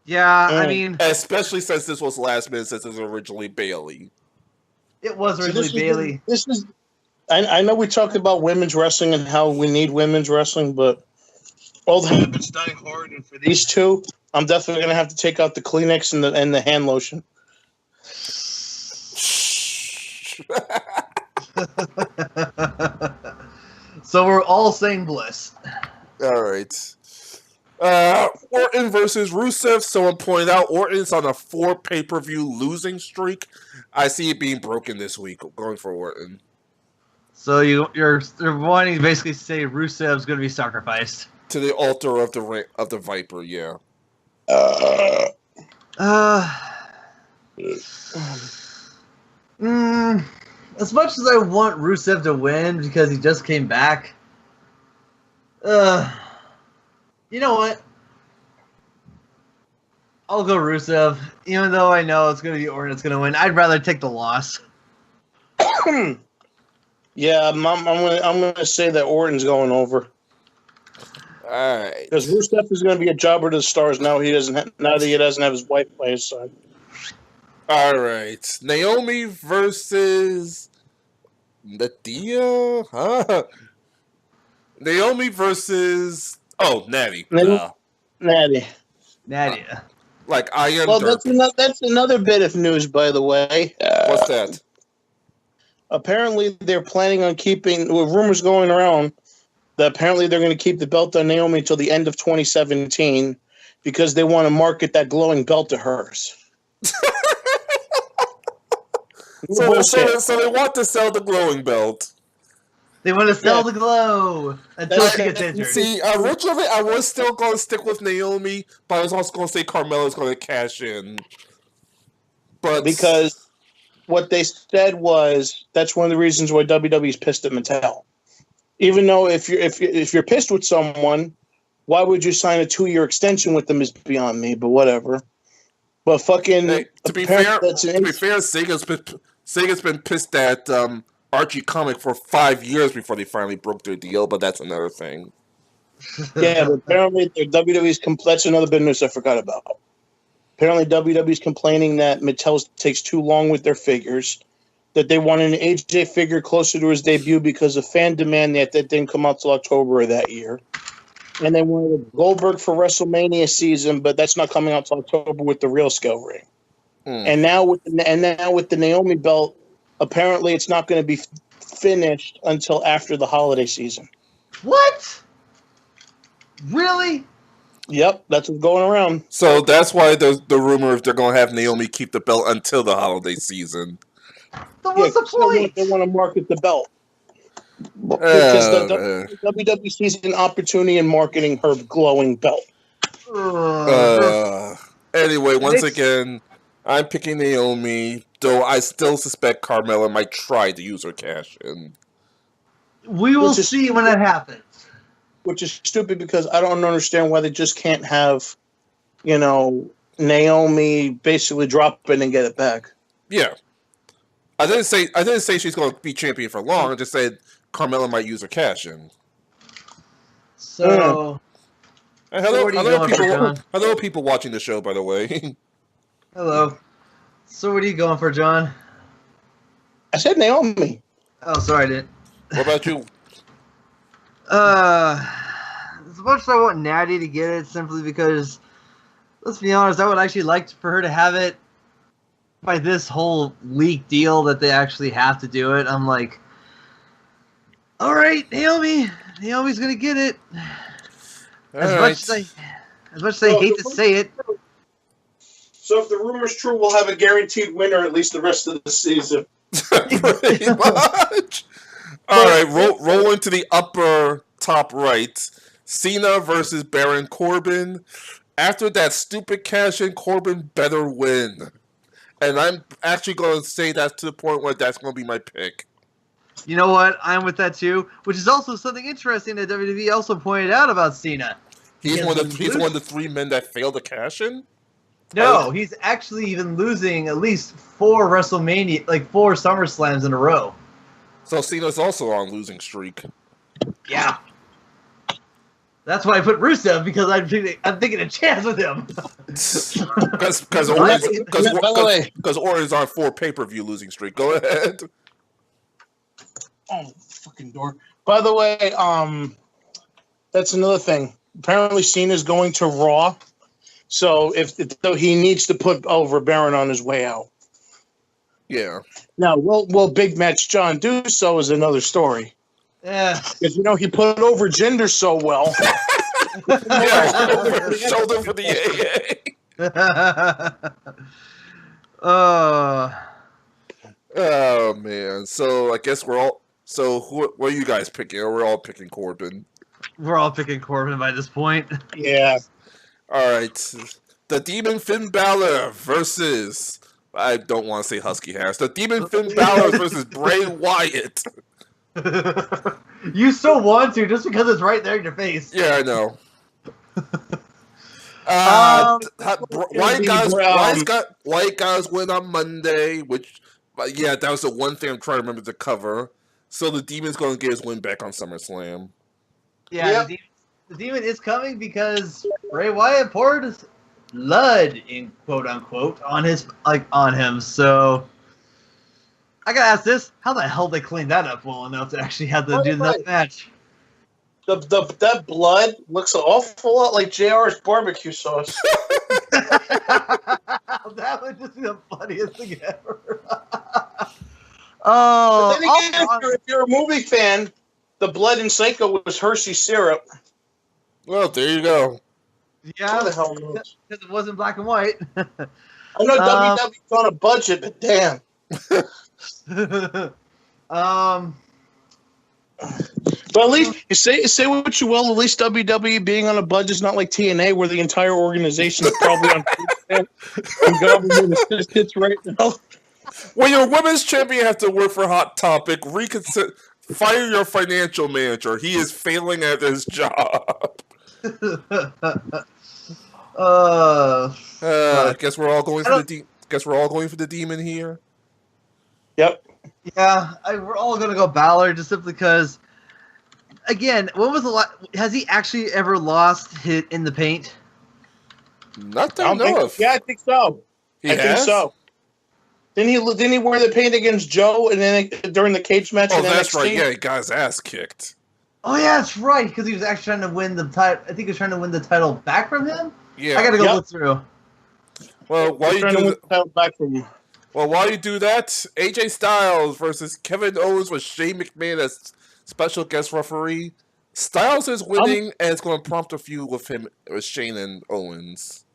Yeah, I mean, especially since this was last minute, since it was originally Bayley. It was originally Bayley. I know we talked about women's wrestling and how we need women's wrestling, but old habits die hard, and for these two, I'm definitely going to have to take out the Kleenex and the hand lotion. So we're all saying Bliss. All right. Orton versus Rusev. Someone pointed out Orton's on a 4 pay-per-view losing streak. I see it being broken this week. Going for Orton. So you're wanting to basically say Rusev's going to be sacrificed to the altar of the Viper. Yeah. As much as I want Rusev to win because he just came back, you know what? I'll go Rusev, even though I know it's going to be Orton that's going to win. I'd rather take the loss. Yeah, I'm gonna say that Orton's going over. All right. Because Rusev is going to be a jobber to the stars now. Now that he doesn't have his wife by his side. All right, Naomi versus Nadia, huh? Naomi versus Natty. Natty. Like I am. Well, that's another bit of news, by the way. What's that? Apparently, they're planning on keeping. With rumors going around that apparently they're going to keep the belt on Naomi until the end of 2017 because they want to market that glowing belt of hers. So they want to sell the glowing belt. They want to sell the glow until she gets injured. See, originally I was still going to stick with Naomi, but I was also going to say Carmella's going to cash in. But because what they said was that's one of the reasons why WWE's pissed at Mattel. Even though if you're pissed with someone, why would you sign a 2-year extension with them is beyond me. But whatever. But fucking to be fair, Sega's been pissed at Archie Comic for 5 years before they finally broke their deal, but that's another thing. Yeah, but apparently WWE's that's another bit of news I forgot about. Apparently WWE's complaining that Mattel takes too long with their figures, that they wanted an AJ figure closer to his debut because of fan demand that didn't come out till October of that year. And they wanted a Goldberg for WrestleMania season, but that's not coming out till October with the real scale ring. And now with the Naomi belt, apparently it's not going to be finished until after the holiday season. What? Really? Yep, that's what's going around. So that's why the rumor if they're going to have Naomi keep the belt until the holiday season. But what's the point? They want to market the belt. Because the WWE sees an opportunity in marketing her glowing belt. Anyway, once again, I'm picking Naomi, though I still suspect Carmella might try to use her cash in. We will see when it happens. Which is stupid because I don't understand why they just can't have, Naomi basically drop it and get it back. Yeah. I didn't say she's going to be champion for long. I just said Carmella might use her cash in. So, hello, people watching the show, by the way. Hello. So, what are you going for, John? I said Naomi. Oh, sorry, I didn't. What about you? As much as I want Natty to get it, simply because, let's be honest, I would actually like for her to have it by this whole leak deal that they actually have to do it. I'm like, all right, Naomi's gonna get it. As much as I hate to say it. So if the rumor's true, we'll have a guaranteed winner at least the rest of the season. Pretty much. All right, roll into the upper top right. Cena versus Baron Corbin. After that stupid cash-in, Corbin better win. And I'm actually going to say that to the point where that's going to be my pick. You know what? I'm with that too, which is also something interesting that WWE also pointed out about Cena. He's one of the 3 men that failed to cash in? No, he's actually even losing at least 4 WrestleMania, like 4 SummerSlams in a row. So Cena's also on losing streak. Yeah. That's why I put Rusev, because I'm taking a chance with him. Because Orton's on 4 pay-per-view losing streak. Go ahead. Oh, fucking door. By the way, that's another thing. Apparently Cena's going to Raw. So though he needs to put over Baron on his way out. Yeah. Now, will Big Match John do so is another story. Yeah. Because, he put over Jinder so well. Yeah, shoulder for the AA. Oh, man. So, I guess we're all... So, what are you guys picking? We're all picking Corbin. We're all picking Corbin by this point. Yeah. All right. The Demon Finn Balor versus... I don't want to say Husky Harris. The Demon Finn Balor versus Bray Wyatt. You so want to, just because it's right there in your face. Yeah, I know. White guys win on Monday, which, that was the one thing I'm trying to remember to cover. So the Demon's going to get his win back on SummerSlam. Yeah, yep. The Demon is coming because Bray Wyatt poured blood, in quote unquote, on him. So I gotta ask this: how the hell they cleaned that up well enough to actually have to do that match? That blood looks an awful lot like JR's barbecue sauce. That would just be the funniest thing ever. Oh, but then again, if you're a movie fan, the blood in Psycho was Hershey syrup. Well, there you go. Yeah, because it wasn't black and white. I know WWE's on a budget, but damn. But at least say what you will. At least WWE being on a budget is not like TNA, where the entire organization is probably on and government assistance right now. When your women's champion has to work for Hot Topic, fire your financial manager. He is failing at his job. Guess we're all going for the Demon here. Yep. Yeah, we're all gonna go Balor just simply because. Again, when was the last? Has he actually ever lost hit in the paint? Not that I know of. Yeah, I think so. I think so. Didn't he wear the paint against Joe and then during the cage match? Oh, that's right. Yeah, he got his ass kicked. Oh yeah, that's right. Because he was actually trying to win the title. I think he was trying to win the title back from him. Yeah, I gotta go look through. Well, while you do that, AJ Styles versus Kevin Owens with Shane McMahon as special guest referee. Styles is winning, and it's going to prompt a feud with Shane and Owens.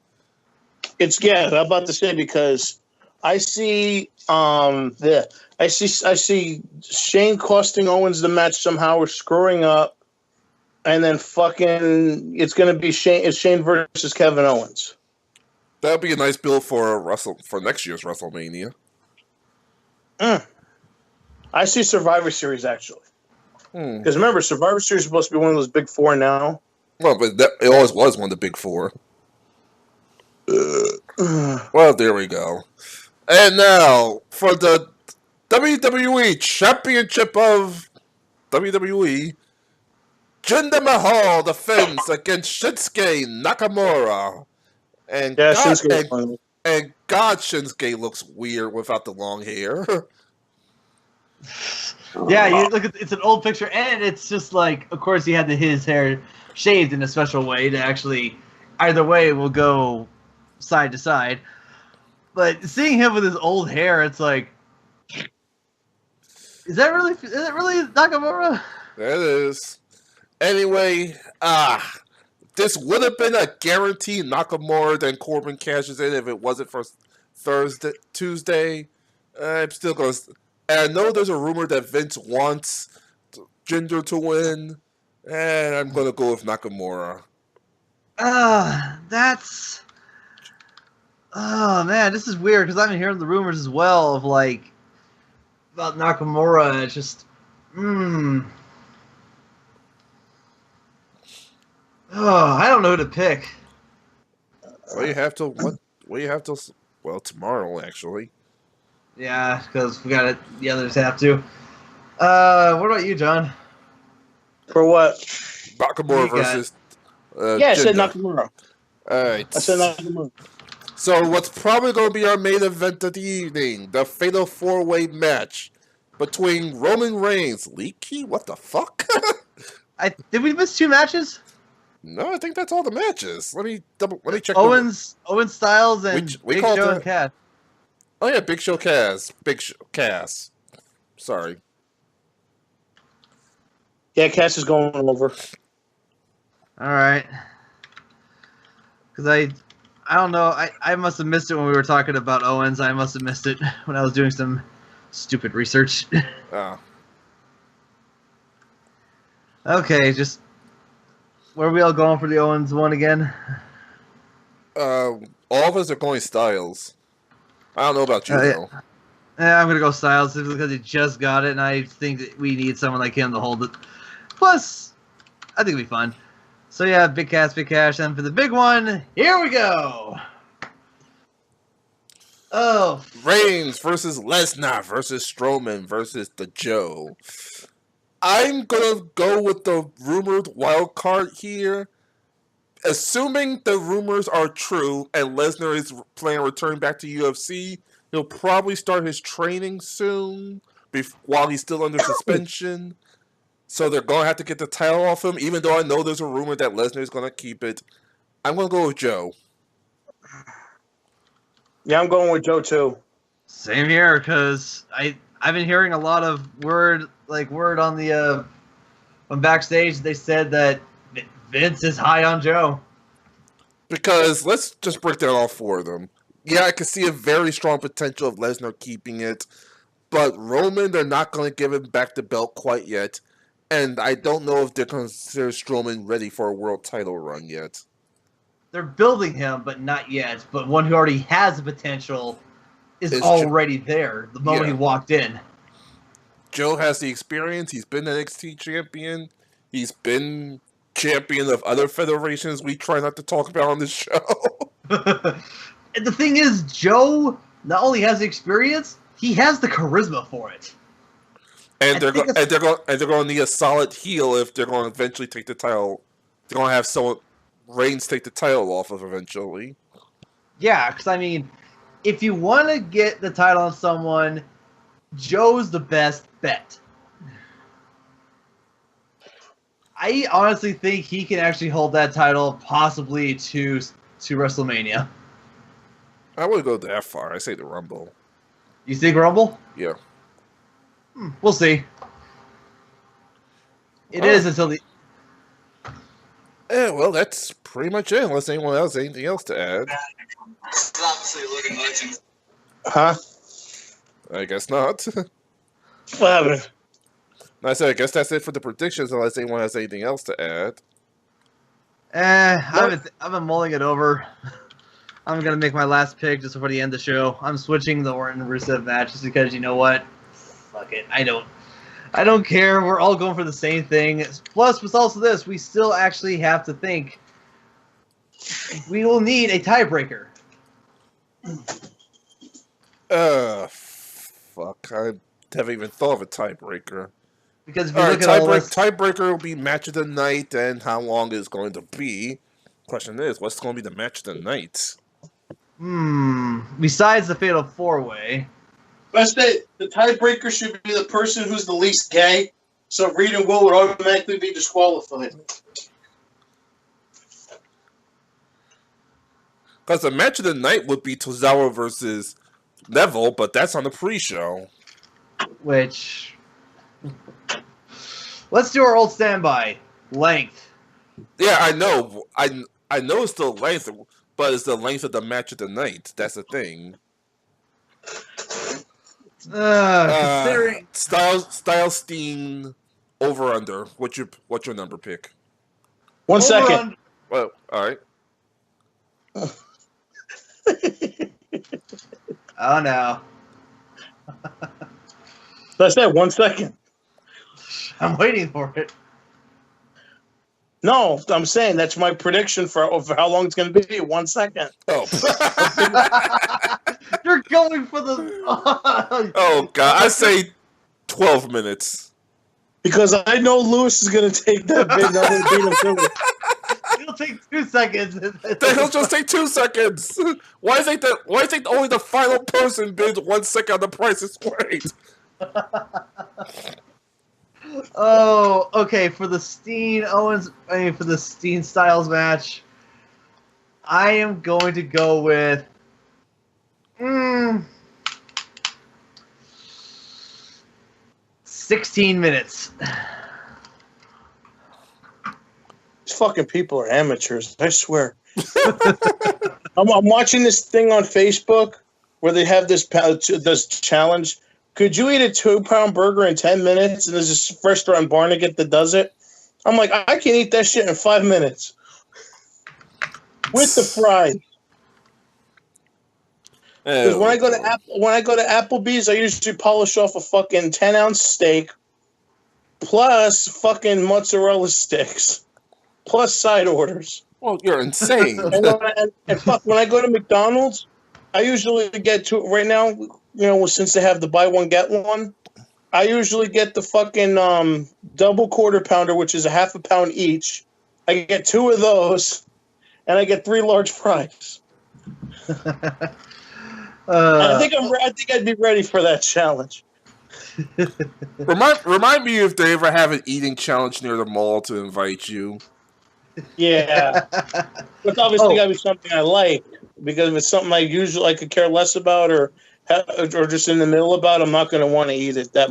I'm about to say, because I see I see Shane costing Owens the match somehow, or screwing up, and then fucking it's going to be Shane versus Kevin Owens. That would be a nice build for next year's WrestleMania. I see Survivor Series actually. Because remember, Survivor Series is supposed to be one of those big 4 now. Well, but it always was one of the big 4. Well, there we go. And now, for the WWE Championship of WWE, Jinder Mahal defends against Shinsuke Nakamura. And God, Shinsuke looks weird without the long hair. Yeah, you look at it's an old picture, and it's just like, of course, he had his hair shaved in a special way to actually, either way, will go side to side. But seeing him with his old hair, it's like, is it really Nakamura? That is. Anyway, this would have been a guaranteed Nakamura then Corbin cashes in if it wasn't for Tuesday. I'm still going to... And I know there's a rumor that Vince wants Jinder to win, and I'm going to go with Nakamura. That's... Oh, man, this is weird, because I've been hearing the rumors as well of, like, about Nakamura. It's just... Oh, I don't know who to pick. Well, you have to... Well, tomorrow, actually. Yeah, because we got it. The others have to. What about you, John? For what? Nakamura versus. I said Nakamura. All right. I said Nakamura. So what's probably going to be our main event of the evening? The Fatal 4-Way match between Roman Reigns, Leaky. What the fuck? Did we miss 2 matches? No, I think that's all the matches. Let me check. Owen Styles and we Big Show and Cass. Oh yeah, Big Show Cass. Cass. Sorry. Yeah, Cass is going over. All right. Because I don't know. I must have missed it when we were talking about Owens. I must have missed it when I was doing some stupid research. Oh. Okay, just where are we all going for the Owens one again? All of us are going Styles. I don't know about you, though. Yeah, I'm going to go Styles because he just got it, and I think that we need someone like him to hold it. Plus, I think it'll be fun. So, yeah, big cash, and for the big one, here we go! Oh. Reigns versus Lesnar versus Strowman versus the Joe. I'm going to go with the rumored wild card here. Assuming the rumors are true and Lesnar is planning on returning back to UFC, he'll probably start his training soon while he's still under suspension. So they're going to have to get the title off him, even though I know there's a rumor that Lesnar is going to keep it. I'm going to go with Joe. Yeah, I'm going with Joe, too. Same here, because I've been hearing a lot of word on the on backstage. They said that Vince is high on Joe. Because let's just break down all 4 of them. Yeah, I can see a very strong potential of Lesnar keeping it. But Roman, they're not going to give him back the belt quite yet. And I don't know if they're going to consider Strowman ready for a world title run yet. They're building him, but not yet. But one who already has the potential is already there the moment he walked in. Joe has the experience. He's been NXT champion. He's been champion of other federations we try not to talk about on this show. And the thing is, Joe not only has the experience, he has the charisma for it. And they're going to need a solid heel if they're going to eventually take the title. They're going to have someone Reigns take the title off of eventually. Yeah, because I mean, if you want to get the title on someone, Joe's the best bet. I honestly think he can actually hold that title possibly to WrestleMania. I wouldn't go that far. I say the Rumble. You think Rumble? Yeah. We'll see. It is until the... Yeah, well, that's pretty much it, unless anyone else has anything else to add. Huh? I guess not. What happened? I said, I guess that's it for the predictions, unless anyone has anything else to add. I've been mulling it over. I'm going to make my last pick just before the end of the show. I'm switching the Orton and Rusev match just because, you know what? Fuck it. I don't care. We're all going for the same thing. Plus, with also this, we still actually have to think we will need a tiebreaker. Fuck. I haven't even thought of a tiebreaker. Because if you look at all this... tiebreaker will be match of the night and how long it's going to be. Question is, what's going to be the match of the night? Besides the Fatal 4-Way, Best day, the tiebreaker should be the person who's the least gay. So Reed and Will would automatically be disqualified. Because the match of the night would be Tozawa versus Neville, but that's on the pre-show. Which, let's do our old standby. Length. Yeah, I know. I know it's the length, but it's the length of the match of the night. That's the thing. Considering Stylestein over under. What's your number pick? 1 second. Well, all right. Oh no. That's that 1 second. I'm waiting for it. No, I'm saying that's my prediction for how long it's going to be. 1 second. Oh. You're going for the. Oh God! I say 12 minutes. Because I know Lewis is going to take that big. I'm going to beat him to it. It'll take 2 seconds. Then he'll just take 2 seconds. Why is it only the final person bids 1 second on the Price is Right? Oh, okay. For the for the Steen Styles match, I am going to go with 16 minutes. These fucking people are amateurs. I swear. I'm watching this thing on Facebook where they have this challenge. Could you eat a 2-pound burger in 10 minutes? And there's this restaurant Barnegat that does it. I'm like, I can eat that shit in 5 minutes with the fries. Because when I go to Applebee's, I usually polish off a fucking 10-ounce steak, plus fucking mozzarella sticks, plus side orders. Well, you're insane. and fuck, when I go to McDonald's, I usually get to right now. You know, since they have the buy one get one, I usually get the fucking double quarter pounder, which is a half a pound each. I get 2 of those, and I get 3 large fries. I think I'd be ready for that challenge. Remind me if they ever have an eating challenge near the mall to invite you. Yeah, it's obviously got to be something I like, because if it's something I could care less about or just in the middle about, I'm not going to want to eat it that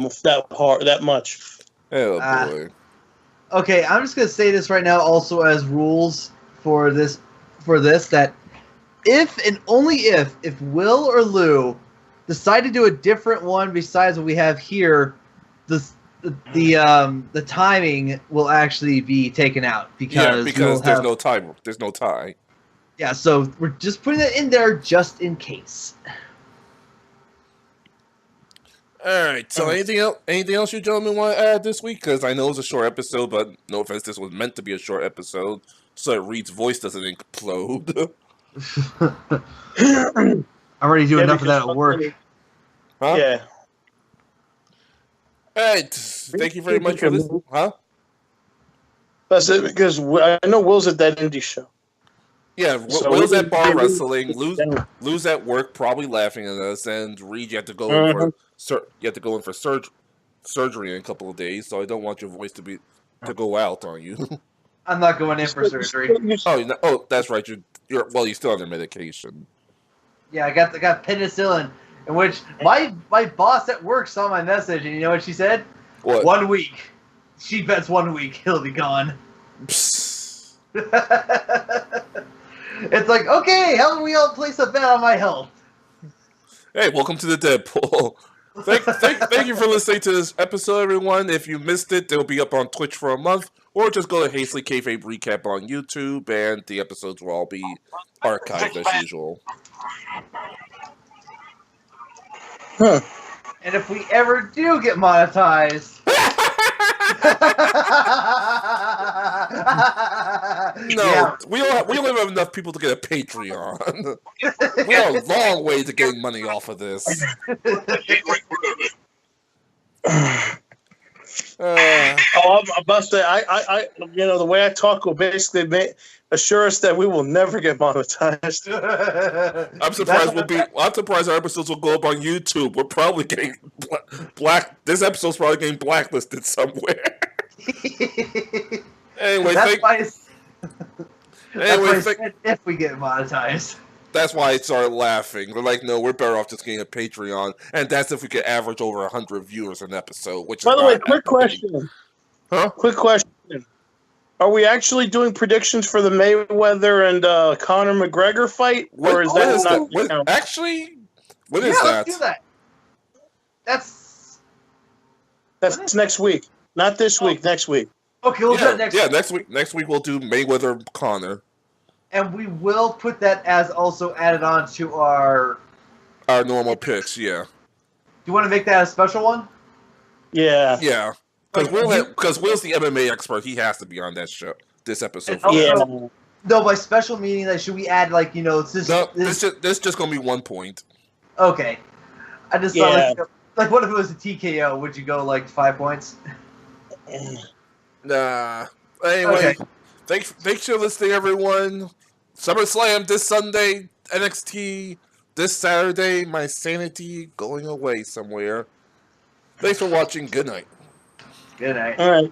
much. Oh boy. Okay, I'm just going to say this right now also as rules for this that if and only if Will or Lou decide to do a different one besides what we have here, the timing will actually be taken out because there's no time. There's no tie. Yeah, so we're just putting it in there just in case. All right. So anything else you gentlemen want to add this week? Because I know it's a short episode, but no offense, this was meant to be a short episode, so that Reed's voice doesn't implode. I'm already doing enough of that at work. Huh? Yeah. All right. Thank you very much for listening. Huh? That's it, because I know Will's at that indie show. Yeah, So Will's at bar wrestling. Lou's at work, probably laughing at us. And Reed, you have to go in for surgery in a couple of days. So I don't want your voice to go out on you. I'm not going in for surgery. Oh, that's right. You're still on your medication. Yeah, I got penicillin, in which my boss at work saw my message, and you know what she said? What? 1 week. She bets 1 week he'll be gone. Psst. It's like, okay, how do we all place a bet on my health? Hey, welcome to the Deadpool. Thank you for listening to this episode, everyone. If you missed it, they'll be up on Twitch for a month, or just go to Hastly Kayfabed Recap on YouTube, and the episodes will all be archived as usual. Huh. And if we ever do get monetized... No, yeah. we don't have enough people to get a Patreon. We are a long way to getting money off of this. I'm about to. The way I talk will basically assure us that we will never get monetized. I'm surprised I'm surprised our episodes will go up on YouTube. We're probably getting This episode's probably getting blacklisted somewhere. Anyway, if we get monetized. That's why I started laughing. They're like, no, we're better off just getting a Patreon, and that's if we could average over 100 viewers an episode. Which, by is the way, quick question. Huh? Quick question. Are we actually doing predictions for the Mayweather and Conor McGregor fight, or is that not? Actually, what is that? Let's do that. That's next week, not this week. Next week. Okay, we'll do that next week. Yeah, next week. Next week we'll do Mayweather Conor. And we will put that as also added on to our normal picks. Yeah. Do you want to make that a special one? Yeah. Yeah. Because Will's the MMA expert. He has to be on that show. This episode. No, by special meaning, like, should we add it's just this just gonna be 1 point. Okay. I just thought like what if it was a TKO? Would you go like 5 points? Nah. Anyway, thanks for listening, everyone. SummerSlam this Sunday, NXT this Saturday. My sanity going away somewhere. Thanks for watching. Good night. Good night. All right.